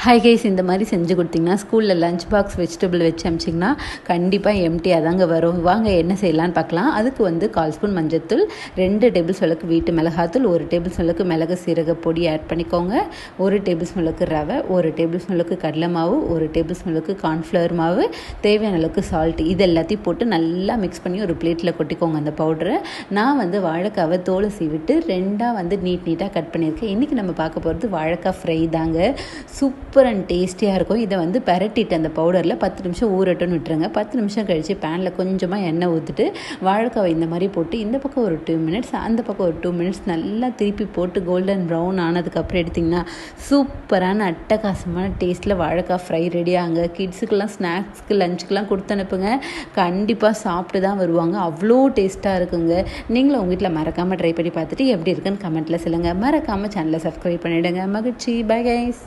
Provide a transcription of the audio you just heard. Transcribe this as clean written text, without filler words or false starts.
Hi guys, இந்த மாதிரி செஞ்சு கொடுத்தீங்கன்னா ஸ்கூலில் லஞ்ச் பாக்ஸ் வெஜிடபிள் வச்சு அமிச்சிங்கன்னா கண்டிப்பாக எம்டியாக தாங்க வரும். வாங்க என்ன செய்யலான்னு பார்க்கலாம். அதுக்கு 1 ஸ்பூன் மஞ்சத்தூள், 2 டேபிள் ஸ்பூனுக்கு வீட்டு மிளகாத்தூள், 1 டேபிள் ஸ்பூனுக்கு மிளகு சீரக பொடி ஆட் பண்ணிக்கோங்க. 1 டேபிள் ஸ்பூனுக்கு ரவை, 1 டேபிள் ஸ்பூனுக்கு கடலை மாவு, 1 டேபிள் ஸ்பூனுக்கு கார்ன்ஃப்ளவர் மாவு, தேவையான அளவுக்கு சால்ட், இது எல்லாத்தையும் போட்டு நல்லா மிக்ஸ் பண்ணி ஒரு பிளேட்டில் கொட்டிக்கோங்க அந்த பவுடரை. நான் வாழைக்காவை தோலை சீவிட்டு 2 நீட்டாக கட் பண்ணியிருக்கேன். இன்றைக்கி நம்ம பார்க்க போகிறது வாழைக்காய் ஃப்ரை தாங்க. சூப்பர் அண்ட் டேஸ்டியாக இருக்கும். இதை பரட்டிட்டு அந்த பவுடரில் 10 நிமிஷம் ஊறட்டுன்னு விட்டுருங்க. 10 நிமிஷம் கழித்து பேனில் கொஞ்சமாக எண்ணெய் ஊற்றிட்டு வாழைக்காவை இந்த மாதிரி போட்டு இந்த பக்கம் ஒரு 2 மினிட்ஸ் அந்த பக்கம் ஒரு 2 மினிட்ஸ் நல்லா திருப்பி போட்டு கோல்டன் ப்ரௌன் ஆனதுக்கப்புறம் எடுத்திங்கன்னா சூப்பரான அட்டகாசமான டேஸ்ட்டில் வாழைக்காய் ஃப்ரை ரெடி ஆகுங்க. கிட்ஸுக்கெல்லாம் ஸ்நாக்ஸ்க்கு லஞ்சுக்கெல்லாம் கொடுத்து அனுப்புங்க. கண்டிப்பாக சாப்பிட்டு தான் வருவாங்க. அவ்வளோ டேஸ்ட்டாக இருக்குங்க. நீங்களும் உங்கள் வீட்டில் மறக்காமல் ட்ரை பண்ணி பார்த்துட்டு எப்படி இருக்குன்னு கமெண்ட்டில் சொல்லுங்கள். மறக்காமல் சேனலை சப்ஸ்கிரைப் பண்ணிவிடுங்க. மகிழ்ச்சி. Bye guys.